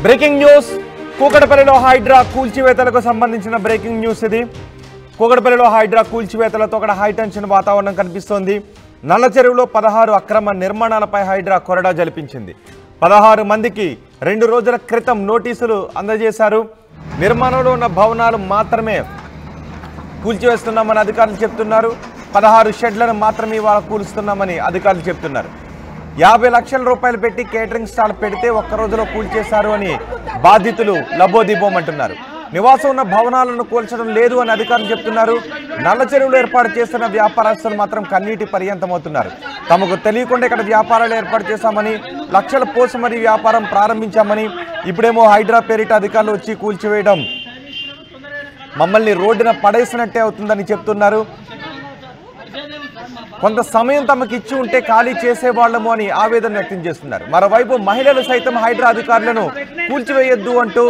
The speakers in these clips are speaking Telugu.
బ్రేకింగ్ న్యూస్ కూకట్పల్లిలో హైడ్రా కూల్చివేతలకు సంబంధించిన బ్రేకింగ్ న్యూస్ ఇది. కూకట్పల్లిలో హైడ్రా కూల్చివేతలతో అక్కడ హైటెన్షన్ వాతావరణం కనిపిస్తోంది. నల్ల చెరువులో 16 అక్రమ నిర్మాణాలపై హైడ్రా కొరడా జలిపించింది. 16 మందికి 2 రోజుల క్రితం నోటీసులు అందజేశారు. నిర్మాణంలో ఉన్న భవనాలు మాత్రమే కూల్చివేస్తున్నామని అధికారులు చెప్తున్నారు. 16 షెడ్లను మాత్రమే ఇవాళ కూలుస్తున్నామని అధికారులు చెప్తున్నారు. 50 లక్షల రూపాయలు పెట్టి కేటరింగ్ స్టాల్ పెడితే ఒక్క రోజులో కూల్చేశారు అని బాధితులు లబోదిబోమంటున్నారు. నివాసం ఉన్న భవనాలను కూల్చడం లేదు అని అధికారులు చెప్తున్నారు. నల్ల చెరువులో ఏర్పాటు చేస్తున్న వ్యాపారస్తులు మాత్రం కన్నీటి పర్యంతమవుతున్నారు. తమకు తెలియకుండా ఇక్కడ వ్యాపారాలు ఏర్పాటు చేశామని, లక్షల పోసి మరీ వ్యాపారం ప్రారంభించామని, ఇప్పుడేమో హైడ్రా పేరిట అధికారులు వచ్చి కూల్చివేయడం మమ్మల్ని రోడ్డున పడేసినట్టే అవుతుందని చెప్తున్నారు. కొంత సమయం తమకు ఇచ్చి ఉంటే ఖాళీ చేసేవాళ్లము అని ఆవేదన వ్యక్తం చేస్తున్నారు. మరోవైపు మహిళలు సైతం హైడ్రా అధికారులను కూల్చివేయొద్దు అంటూ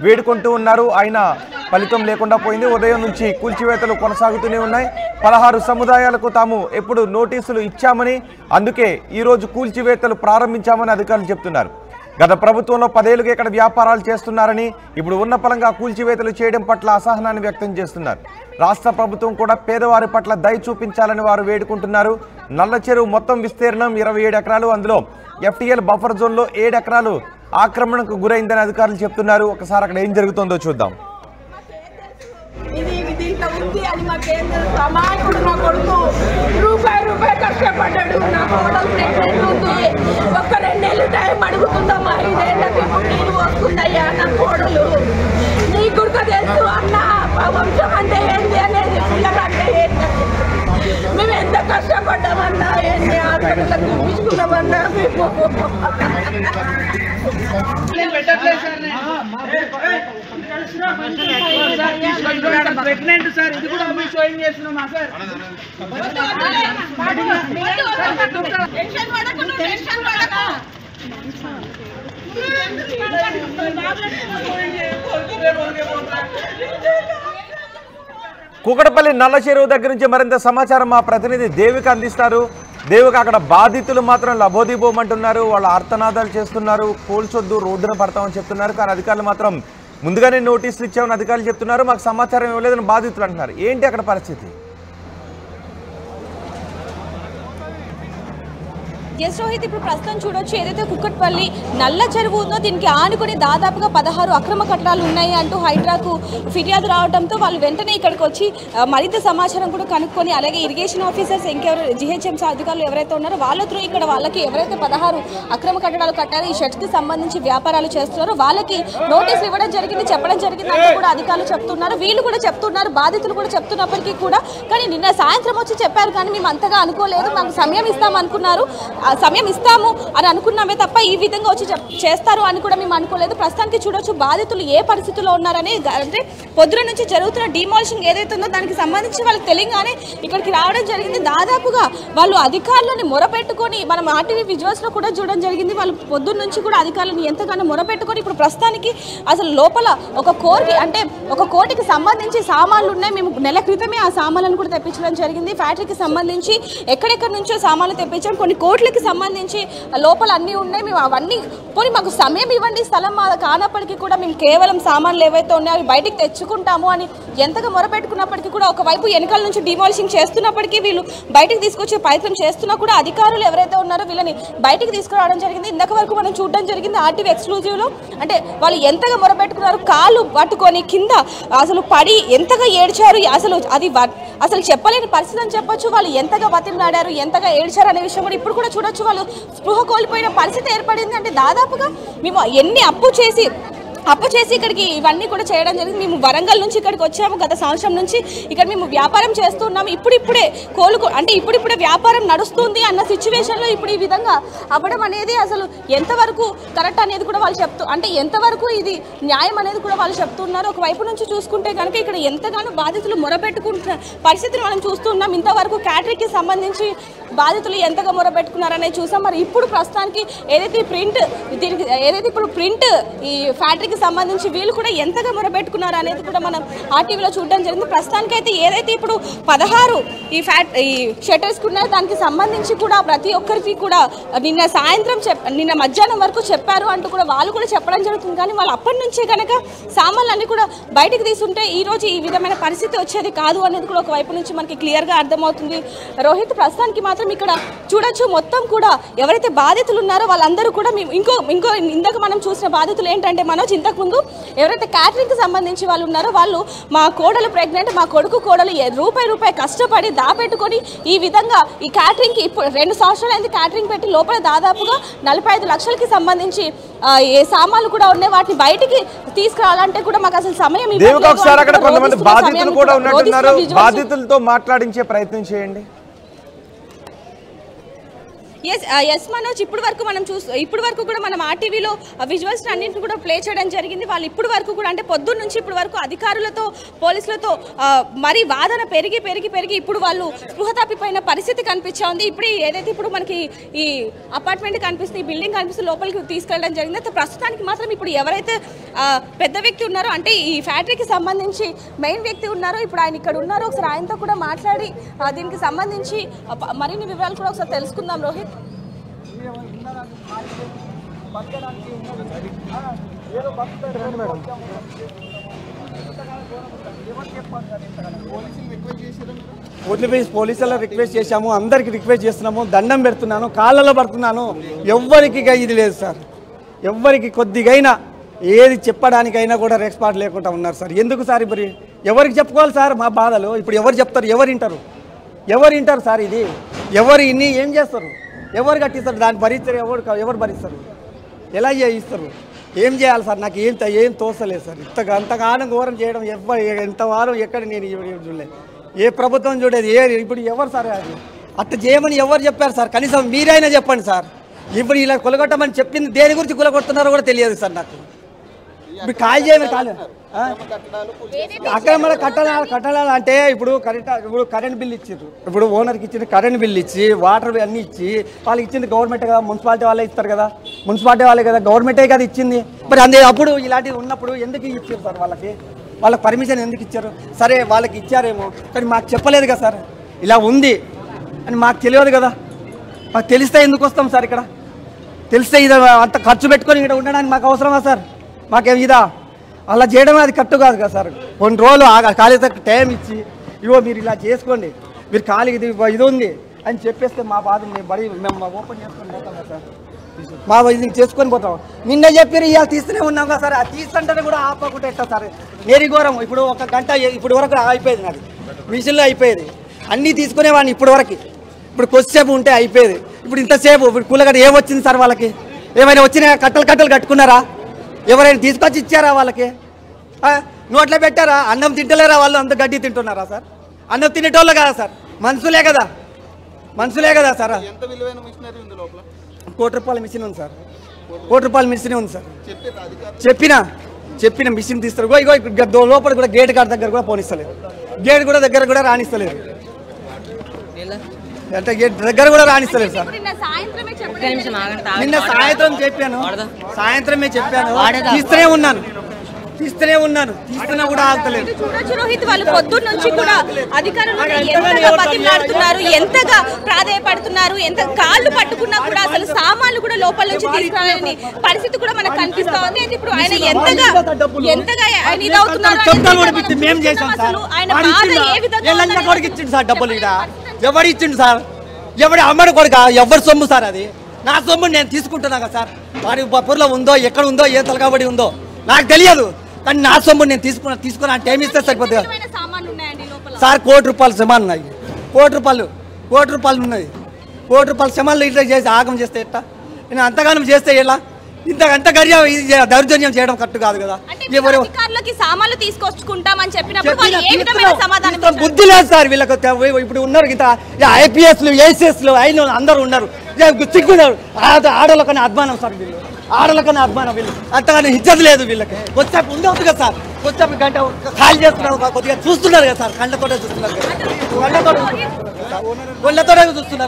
వేడుకుంటూ ఉన్నారు. అయినా ఫలితం లేకుండా పోయింది. ఉదయం నుంచి కూల్చివేతలు కొనసాగుతూనే ఉన్నాయి. 16 సముదాయాలకు తాము ఎప్పుడు నోటీసులు ఇచ్చామని, అందుకే ఈరోజు కూల్చివేతలు ప్రారంభించామని అధికారులు చెప్తున్నారు. గత ప్రభుత్వంలో 10 ఏళ్లుగా ఇక్కడ వ్యాపారాలు చేస్తున్నారని, ఇప్పుడు ఉన్న పలంగా కూల్చివేతలు చేయడం పట్ల అసహనాన్ని వ్యక్తం చేస్తున్నారు. రాష్ట్ర ప్రభుత్వం కూడా పేదవారి పట్ల దయ చూపించాలని వారు వేడుకుంటున్నారు. నల్ల చెరువు మొత్తం విస్తీర్ణం 27 ఎకరాలు. అందులో FTL బఫర్ జోన్లో 7 ఎకరాలు ఆక్రమణకు గురైందని అధికారులు చెప్తున్నారు. ఒకసారి అక్కడ ఏం జరుగుతుందో చూద్దాం. రూపాయి కష్టపడ్డాడు. నా కోడలు ప్రెగ్నెంట్ ఉంది. ఒక్క 2 నెలలు టైం అడుగుతుందమ్మా. 5 ఏళ్ళకి నేను వస్తుందయ్యా నా కోడలు. నీ గుర్క తెలుసు అన్న వంశం అంటే ఏంటి అనేది, పిల్లలంటే ఏంటి. మేము ఎంత కష్టపడ్డామన్నా, ఎన్ని హాస్పిటల్కి చూపించుకున్నామన్నా మేము. ప్రెగ్నెంట్ సార్, ఇది కూడా మేము షోయింగ్ చేస్తున్నామా సార్? కూకట్పల్లి నల్ల చెరువు దగ్గర నుంచి మరింత సమాచారం మా ప్రతినిధి దేవిక అందిస్తారు. దేవిక, అక్కడ బాధితులు మాత్రం లబోదిబోమంటున్నారు. వాళ్ళ ఆర్తనాదాలు చేస్తున్నారు. కూల్చొద్దు, రోడ్డున పడతామని చెప్తున్నారు. కానీ అధికారులు మాత్రం ముందుగానే నోటీసులు ఇచ్చామని అధికారులు చెప్తున్నారు. మాకు సమాచారం ఇవ్వలేదని బాధితులు అంటున్నారు. ఏంటి అక్కడ పరిస్థితి? ఎస్ రోహిత్, ఇప్పుడు ప్రస్తుతం చూడొచ్చు ఏదైతే కూకట్పల్లి నల్ల చెరువు ఉందో దీనికి ఆనుకుని దాదాపుగా 16 అక్రమ కట్టడాలు ఉన్నాయి అంటూ హైడ్రాకు ఫిర్యాదు రావడంతో వాళ్ళు వెంటనే ఇక్కడికి వచ్చి మరింత సమాచారం కూడా కనుక్కొని, అలాగే ఇరిగేషన్ ఆఫీసర్స్ ఇంకెవరు GHMC అధికారులు ఎవరైతే ఉన్నారో వాళ్ళ త్రూ ఇక్కడ వాళ్ళకి ఎవరైతే 16 అక్రమ కట్టడాలు కట్టారో, ఈ షెడ్స్కి సంబంధించి వ్యాపారాలు చేస్తున్నారో వాళ్ళకి నోటీసులు ఇవ్వడం జరిగింది, చెప్పడం జరిగింది అంటూ కూడా అధికారులు చెప్తున్నారు. వీళ్ళు కూడా చెప్తున్నారు, బాధితులు కూడా చెప్తున్నప్పటికీ కూడా. కానీ నిన్న సాయంత్రం వచ్చి చెప్పారు, కానీ మేము అంతగా అనుకోలేదు, మాకు సమయం ఇస్తామనుకున్నారు, సమయం ఇస్తాము అని అనుకున్నామే తప్ప ఈ విధంగా వచ్చి చేస్తారు అని కూడా మేము అనుకోలేదు. ప్రస్తుతానికి చూడొచ్చు బాధితులు ఏ పరిస్థితుల్లో ఉన్నారని. అంటే పొద్దున నుంచి జరుగుతున్న డిమాలిషింగ్ ఏదైతే ఉందో దానికి సంబంధించి వాళ్ళకి తెలియగానే ఇక్కడికి రావడం జరిగింది. దాదాపుగా వాళ్ళు అధికారులను మొరపెట్టుకొని, మనం RTV విజువల్స్లో కూడా చూడడం జరిగింది, వాళ్ళు పొద్దున్న నుంచి కూడా అధికారులను ఎంతగానో మొరపెట్టుకొని ఇప్పుడు ప్రస్తుతానికి అసలు లోపల ఒక కోటికి సంబంధించి సామాన్లు ఉన్నాయి. మేము నెల క్రితమే ఆ సామాన్లను కూడా తెప్పించడం జరిగింది. ఫ్యాక్టరీకి సంబంధించి ఎక్కడెక్కడి నుంచో సామాన్లు తెప్పించాం. కొన్ని కోట్లకి సంబంధించి లోపల అన్నీ ఉన్నాయి. మేము అవన్నీ పోనీ మాకు సమయం ఇవ్వండి, స్థలం మా కానప్పటికీ కూడా మేము కేవలం సామాన్లు ఏవైతే ఉన్నాయో అవి బయటికి తెచ్చుకుంటాము అని ఎంతగా మొరపెట్టుకున్నప్పటికీ కూడా, ఒకవైపు వెనకాల నుంచి డిమాలిషింగ్ చేస్తున్నప్పటికీ వీళ్ళు బయటికి తీసుకొచ్చే ప్రయత్నం చేస్తున్నా కూడా అధికారులు ఎవరైతే ఉన్నారో వీళ్ళని బయటికి తీసుకురావడం జరిగింది. ఇందాక వరకు మనం చూడడం జరిగింది RTV ఎక్స్క్లూజివ్లో. అంటే వాళ్ళు ఎంతగా మొరపెట్టుకున్నారు, కాళ్ళు పట్టుకొని కింద అసలు పడి ఎంతగా ఏడ్చారు, అసలు చెప్పలేని పరిస్థితి అని చెప్పొచ్చు. వాళ్ళు ఎంతగా బతిమలాడారు, ఎంతగా ఏడ్చారు అనే విషయం కూడా ఇప్పుడు కూడా చూడొచ్చు. వాళ్ళు స్పృహ కోల్పోయిన పరిస్థితి ఏర్పడింది. అంటే దాదాపుగా మేము ఎన్ని అప్పు చేసి ఇక్కడికి ఇవన్నీ కూడా చేయడం జరిగింది. మేము వరంగల్ నుంచి ఇక్కడికి వచ్చాము. గత సంవత్సరం నుంచి ఇక్కడ మేము వ్యాపారం చేస్తున్నాము. ఇప్పుడిప్పుడే ఇప్పుడిప్పుడే వ్యాపారం నడుస్తుంది అన్న సిచ్యువేషన్లో ఇప్పుడు ఈ విధంగా అవ్వడం అనేది అసలు ఎంతవరకు కరెక్ట్ అనేది కూడా వాళ్ళు అంటే ఎంతవరకు ఇది న్యాయం అనేది కూడా వాళ్ళు చెప్తున్నారు. ఒకవైపు నుంచి చూసుకుంటే కనుక ఇక్కడ ఎంతగానో బాధితులు మొరపెట్టుకుంటున్న పరిస్థితిని మనం చూస్తున్నాం. ఇంతవరకు క్యాటరీకి సంబంధించి బాధితులు ఎంతగా మొరపెట్టుకున్నారనేది చూసాం. మరి ఇప్పుడు ప్రస్తుతానికి ఏదైతే ఇప్పుడు ప్రింట్ ఈ ఫ్యాక్టరీకి ఫ్యాక్టరీకి సంబంధించి వీళ్ళు కూడా ఎంతగా మొరబెట్టుకున్నారు అనేది కూడా మనం ఆర్టీవీలో చూడడం జరిగింది. ప్రస్తుతానికైతే ఏదైతే ఇప్పుడు 16 ఈ షట్టర్స్ ఉన్నాయో దానికి సంబంధించి కూడా ప్రతి ఒక్కరికి కూడా నిన్న మధ్యాహ్నం వరకు చెప్పారు అంటూ కూడా వాళ్ళు కూడా చెప్పడం జరుగుతుంది. కానీ వాళ్ళు అప్పటి నుంచే కనుక సామాన్లన్నీ కూడా బయటకు తీసుంటే ఈ రోజు ఈ విధమైన పరిస్థితి వచ్చేది కాదు అనేది కూడా ఒకవైపు నుంచి మనకి క్లియర్గా అర్థమవుతుంది. రోహిత్, ప్రస్తుతానికి మాత్రం ఇక్కడ చూడొచ్చు మొత్తం కూడా ఎవరైతే బాధితులు ఉన్నారో వాళ్ళందరూ కూడా ఇంకో ఇందాక మనం చూసిన బాధితులు ఏంటంటే మనోజ్, ఇంతకుముందు ఎవరైతే క్యాటరింగ్కి సంబంధించి వాళ్ళు ఉన్నారో వాళ్ళు మా కోడలు ప్రెగ్నెంట్, మా కొడుకు కోడలు రూపాయి కష్టపడి దాపెట్టుకొని ఈ విధంగా ఈ క్యాటరింగ్కి ఇప్పుడు 2 సంవత్సరాలైంది క్యాటరింగ్ పెట్టి లోపల దాదాపుగా 45 లక్షలకి సంబంధించి ఏ సామాన్లు కూడా ఉన్నాయి, వాటిని బయటికి తీసుకురావాలంటే కూడా మాకు అసలు సమయం అక్కడ కొంతమంది బాధితులు కూడా ఉన్నట్టున్నారు. బాధితులతో మాట్లాడించే ప్రయత్నం చేయండి. ఎస్ మనోజ్, ఇప్పుడు వరకు కూడా మనం ఆర్టీవీలో విజువల్స్ అన్నింటిని కూడా ప్లే చేయడం జరిగింది. వాళ్ళు ఇప్పుడు వరకు కూడా అంటే పొద్దున్న నుంచి ఇప్పుడు వరకు అధికారులతో పోలీసులతో మరి వాదన పెరిగి ఇప్పుడు వాళ్ళు స్పృహ తప్పిపోయిన పరిస్థితి కనిపించా ఉంది. ఇప్పుడు ఏదైతే ఇప్పుడు మనకి ఈ అపార్ట్మెంట్ కనిపిస్తుంది, ఈ బిల్డింగ్ కనిపిస్తుంది, లోపలికి తీసుకెళ్ళడం జరిగింది. అయితే ప్రస్తుతానికి మాత్రం ఇప్పుడు ఎవరైతే పెద్ద వ్యక్తి ఉన్నారో అంటే ఈ ఫ్యాక్టరీకి సంబంధించి మెయిన్ వ్యక్తి ఉన్నారో ఇప్పుడు ఆయన ఇక్కడ ఉన్నారో ఒకసారి ఆయనతో కూడా మాట్లాడి దీనికి సంబంధించి మరిన్ని వివరాలు కూడా ఒకసారి తెలుసుకుందాం. రోహిత్, పోలీసుల రిక్వెస్ట్ చేశాము, అందరికి రిక్వెస్ట్ చేస్తున్నాము, దండం పెడుతున్నాను, కాళ్ళలో పడుతున్నాను. ఎవ్వరికి ఇది లేదు సార్, ఎవ్వరికి కొద్దిగైనా ఏది చెప్పడానికైనా కూడా రెస్పాండ్ లేకుండా ఉన్నారు సార్. ఎందుకు సార్ ఇప్పుడు ఎవరికి చెప్పుకోవాలి సార్ మా బాధలు? ఇప్పుడు ఎవరు చెప్తారు, ఎవరు వింటారు సార్? ఇది ఎవరు ఇన్ని ఏం చేస్తారు, ఎవరు కట్టిస్తారు, దాన్ని భరిస్తారు, ఎవరు భరిస్తారు, ఎలా చేయిస్తారు, ఏం చేయాలి సార్? నాకు ఏం తోస్తలేదు సార్. అంతగానం ఘోరం చేయడం ఎంతవారు ఎక్కడ నేను చూడలేదు, ఏ ప్రభుత్వం చూడలేదు. ఇప్పుడు ఎవరు సార్ అది అట్లా చేయమని ఎవరు చెప్పారు సార్? కనీసం మీరైనా చెప్పండి సార్. ఇప్పుడు ఇలా కొలగొట్టమని చెప్పింది దేని గురించి కొలగొడుతున్నారో కూడా తెలియదు సార్ నాకు. ఇప్పుడు కాల్ చేయమని అక్రమ కట్టడాలు అంటే ఇప్పుడు కరెంట్ బిల్ ఇచ్చారు, ఇప్పుడు ఓనర్కి ఇచ్చిన కరెంట్ బిల్ ఇచ్చి వాటర్ అన్నీ ఇచ్చి వాళ్ళకి ఇచ్చింది గవర్నమెంటే కదా, మున్సిపాలిటీ వాళ్ళే ఇస్తారు కదా, మున్సిపాలిటీ వాళ్ళే కదా, గవర్నమెంటే కదా ఇచ్చింది. మరి అప్పుడు ఇలాంటివి ఉన్నప్పుడు ఎందుకు ఇచ్చారు సార్? వాళ్ళకి పర్మిషన్ ఎందుకు ఇచ్చారు? సరే వాళ్ళకి ఇచ్చారేమో కానీ మాకు చెప్పలేదు కదా సార్, ఇలా ఉంది అని మాకు తెలియదు కదా. మాకు తెలిస్తే ఎందుకు వస్తాం సార్? ఇక్కడ తెలిస్తే ఇది అంత ఖర్చు పెట్టుకొని ఇక్కడ ఉండడానికి మాకు అవసరమా సార్? మాకేం ఇదా అలా చేయడం అది కరెక్ట్ కాదు కదా సార్. కొన్ని రోజులు ఖాళీ టైం ఇచ్చి ఇవో మీరు ఇలా చేసుకోండి, మీరు ఖాళీ ఇది ఉంది అని చెప్పేస్తే మా బాధ మేము ఓపెన్ చేసుకొని పోతాం కదా సార్, మా ఇది చేసుకొని పోతాం. నిన్న చెప్పారు ఇవాళ తీస్తూనే ఉన్నాం కదా సార్. తీస్తుంటేనే కూడా ఆపకుండా ఎట్టా సార్? నేరి ఘోరం. ఇప్పుడు 1 గంట ఇప్పుడు వరకు అయిపోయేది, నాది మిషన్లో అయిపోయేది, అన్నీ తీసుకునేవాడిని ఇప్పుడు వరకు. ఇప్పుడు కొద్దిసేపు ఉంటే అయిపోయేది. ఇప్పుడు ఇంతసేపు ఇప్పుడు కూలగడ్డ ఏమొచ్చింది సార్? వాళ్ళకి ఏమైనా వచ్చినా కట్టలు కట్టుకున్నారా? ఎవరైనా తీసుకొచ్చి ఇచ్చారా వాళ్ళకి? నోట్లో పెట్టారా? అన్నం తింటలేరా వాళ్ళు? అంత గడ్డి తింటున్నారా సార్? అన్నం తినేటోళ్ళు కదా సార్, మనుషులే కదా సార్. ₹1 కోటి మిషన్ ఉంది సార్, ₹1 కోటి మిషన్ ఉంది సార్. చెప్పిన మిషన్ తీస్తారు. ఇగో లోపల కూడా గేట్ గార్డ్ దగ్గర కూడా పోనిస్తలేదు, గేట్ కూడా దగ్గర కూడా రాణిస్తలేదు, అంటే గేట్ దగ్గర కూడా రాణిస్తలేదు సార్. నిన్న సాయంత్రమే చెప్పాను, తీస్తూనే ఉన్నాను తీస్తున్నా కూడా ఆగలేదు. రోహిత్, వాళ్ళు పొద్దున్న నుంచి కూడా అధికారులు ఎంతగా బతిమలాడుతున్నారు, ఎంతగా ప్రాధాయపడుతున్నారు, ఎంత కాళ్ళు పట్టుకున్నా కూడా అసలు సామాన్లు కూడా లోపల నుంచి తీసుకురాలని పరిస్థితి కూడా మనకు కనిపిస్తా ఉంది. ఇప్పుడు ఆయన ఎంతగా ఆయన ఇదవుతున్నారు, డబ్బులు ఎవరు ఇచ్చిండు సార్? ఎవరి అమ్మడి కొడుక? ఎవరి సొమ్ము సార్ అది? నా సొమ్ము నేను తీసుకుంటున్నా కదా సార్. వారి బొప్పర్లో ఉందో ఎక్కడ ఉందో ఏ తలకాబడి ఉందో నాకు తెలియదు, కానీ నా సొమ్ము నేను తీసుకున్నా టైం ఇస్తే సరిపోతుంది సార్. ₹1 కోటి సమాన్ ఉన్నాయి, ₹1 కోటి ఉన్నది. ₹1 కోటి సమాన్లు ఇట్లా చేసి ఆగం చేస్తే ఎట్లా? నేను అంతగానం చేస్తే ఎలా? ఇంత దౌర్జన్యం చేయడం కరెక్ట్ కాదు కదా. బుద్ధి లేదు సార్ వీళ్ళకి. ఇప్పుడు ఉన్నారు ఇంత IPSలు ACSలు అయిన అందరూ ఉన్నారు, సిగ్గున్నారు. ఆడోళ్ళకన్నా అభిమానం సార్ వీళ్ళు, ఆడోళ్ళకన్నా అభిమానం వీళ్ళు. అంతగానే ఇజ్జత్ లేదు వీళ్ళకి. వచ్చేపు ఉండవచ్చు కదా సార్, వచ్చేపు గంట ఖాళీ చేస్తున్నారు, కొద్దిగా చూస్తున్నారు కదా సార్, కళ్ళతోటే చూస్తున్నారు, కళ్ళతోటే చూస్తున్నారు.